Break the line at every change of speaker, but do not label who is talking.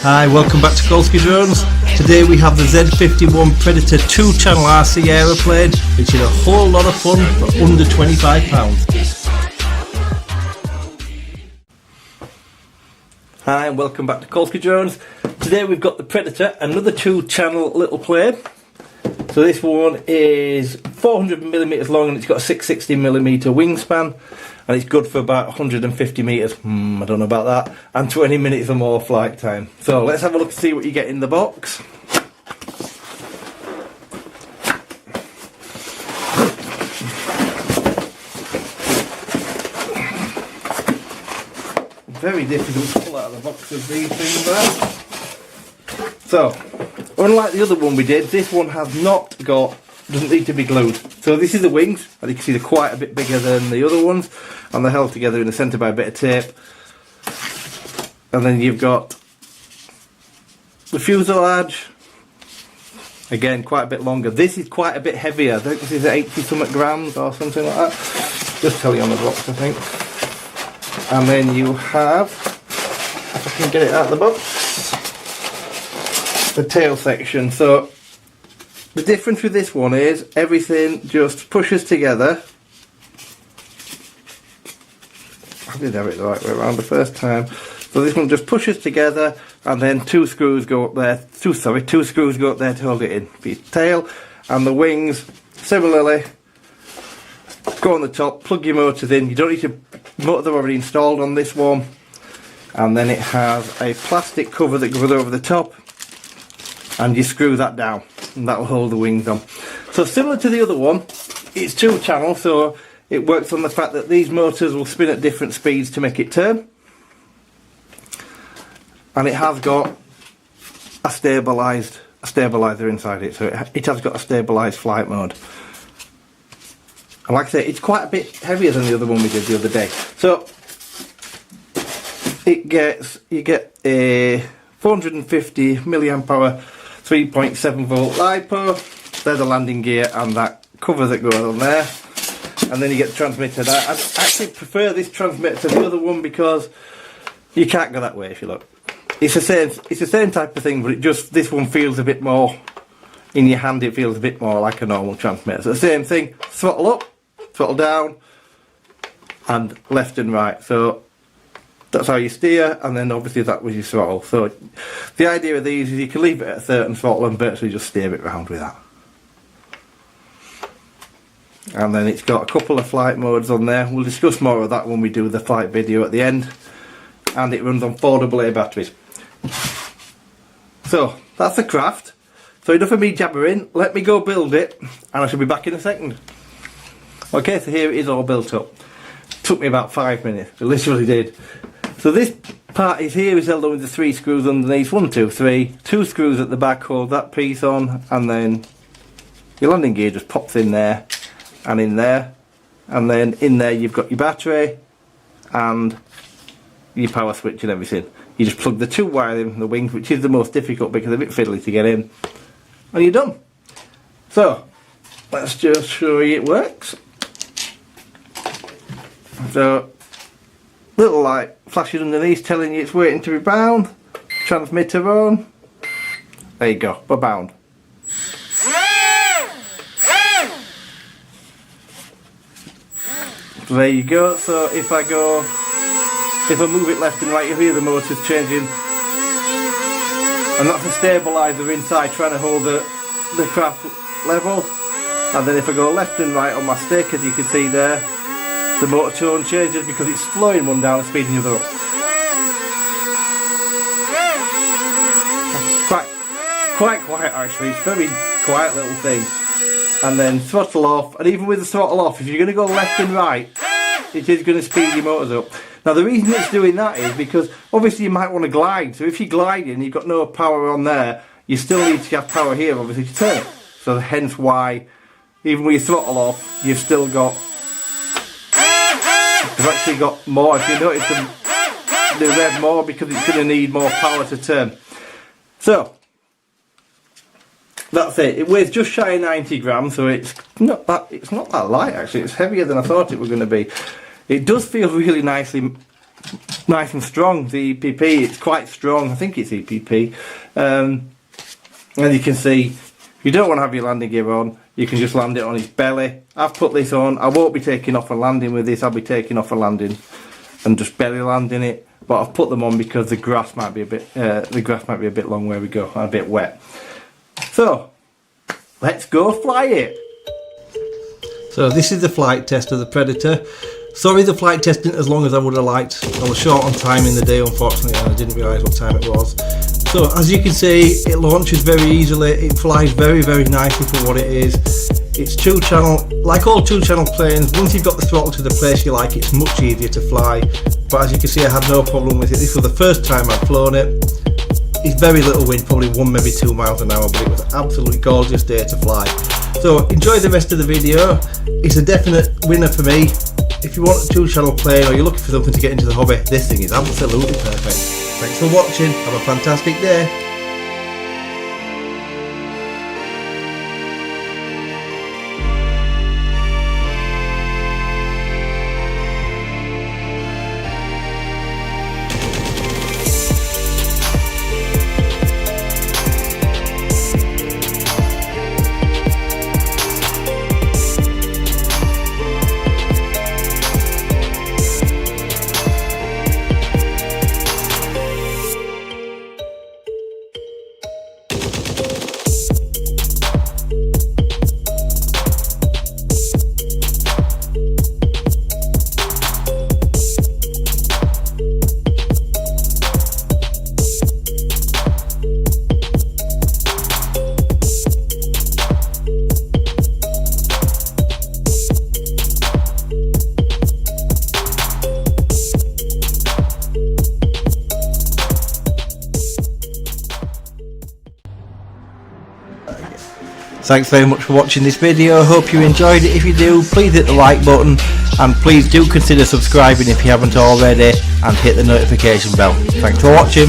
Hi, welcome back to Kolsky Drones. Today we have the Z51 Predator 2-channel RC aeroplane, which is a whole lot of fun for under £25. Hi, and welcome back to Kolsky Drones. Today we've got the Predator, another 2-channel little plane. So this one is 400mm long and it's got a 660mm wingspan. And it's good for about 150 metres, I don't know about that, and 20 minutes or more flight time. So let's have a look and see what you get in the box. Very difficult to pull out of the box of these things there. So, unlike the other one we did, this one has not got, doesn't need to be glued. So this is the wings, and you can see they're quite a bit bigger than the other ones, and they're held together in the centre by a bit of tape. And then you've got the fuselage, again quite a bit longer. This is quite a bit heavier. I think this is 80 something grams or something like that. Just tell you on the box, I think. And then you have, if I can get it out of the box, the tail section. So the difference with this one is everything just pushes together. I did have it the right way around the first time. So this one just pushes together, and then two screws go up there. Two screws go up there to hold it in for your tail, and the wings similarly go on the top. Plug your motors in. You don't need to. Motors are already installed on this one, and then it has a plastic cover that goes over the top, and you screw that down, and that will hold the wings on. So similar to the other one, it's 2-channel, so it works on the fact that these motors will spin at different speeds to make it turn, and it has got a stabilizer inside it, so it has got a stabilized flight mode. And like I say, it's quite a bit heavier than the other one we did the other day. So you get a 450 milliamp hour 3.7 volt LiPo. There's the landing gear and that cover that goes on there. And then you get the transmitter. I actually prefer this transmitter to the other one because you can't go that way if you look. It's the same type of thing, but this one feels a bit more in your hand. It feels a bit more like a normal transmitter. So the same thing, throttle up, throttle down, and left and right. So that's how you steer, and then obviously that was your throttle. So the idea of these is you can leave it at a certain throttle and virtually just steer it round with that. And then it's got a couple of flight modes on there. We'll discuss more of that when we do the flight video at the end. And it runs on 4 AA batteries. So that's the craft. So enough of me jabbering, let me go build it, and I shall be back in a second. Okay, so here it is all built up. Took me about 5 minutes, it literally did. So this part is held on with the 3 screws underneath, 1, 2, 3, 2 screws at the back hold that piece on, and then your landing gear just pops in there, and then in there you've got your battery, and your power switch and everything. You just plug the 2 wires in the wings, which is the most difficult because they're a bit fiddly to get in, and you're done. So let's just show you it works. So little light flashes underneath telling you it's waiting to be bound. Transmitter on. There you go, we're bound. So there you go. So if I move it left and right, you'll hear the motors changing, and that's a stabilizer inside trying to hold the craft level. And then if I go left and right on my stick, as you can see there, the motor tone changes because it's slowing one down and speeding the other up. Quite quiet actually, it's a very quiet little thing. And then throttle off, and even with the throttle off, if you're going to go left and right, it is going to speed your motors up. Now the reason it's doing that is because obviously you might want to glide, so if you're gliding and you've got no power on there, you still need to have power here obviously to turn. So hence why, even with your throttle off, you've still got, you've actually got more. If you notice they rev more because it's going to need more power to turn. So that's it. It weighs just shy of 90 grams, so it's not that light actually. It's heavier than I thought it was going to be. It does feel really nicely nice and strong. The EPP, it's quite strong. I think it's EPP. And you can see, if you don't want to have your landing gear on, you can just land it on his belly. I've put this on. I won't be taking off a landing with this. I'll be taking off a landing and just belly landing it. But I've put them on because the grass might be a bit long where we go, and a bit wet. So let's go fly it. So this is the flight test of the Predator. Sorry the flight test isn't as long as I would have liked. I was short on time in the day, unfortunately, and I didn't realise what time it was. So as you can see, it launches very easily. It flies very, very nicely for what it is. It's 2-channel, like all 2-channel planes. Once you've got the throttle to the place you like, it's much easier to fly. But as you can see, I had no problem with it. This was the first time I've flown it. It's very little wind, probably 1 maybe 2 miles an hour, but it was an absolutely gorgeous day to fly. So enjoy the rest of the video. It's a definite winner for me. If you want a 2-channel plane or you're looking for something to get into the hobby, this thing is absolutely perfect. Thanks for watching. Have a fantastic day. Thanks very much for watching this video. Hope you enjoyed it. If you do, please hit the like button, and please do consider subscribing if you haven't already, and hit the notification bell. Thanks for watching.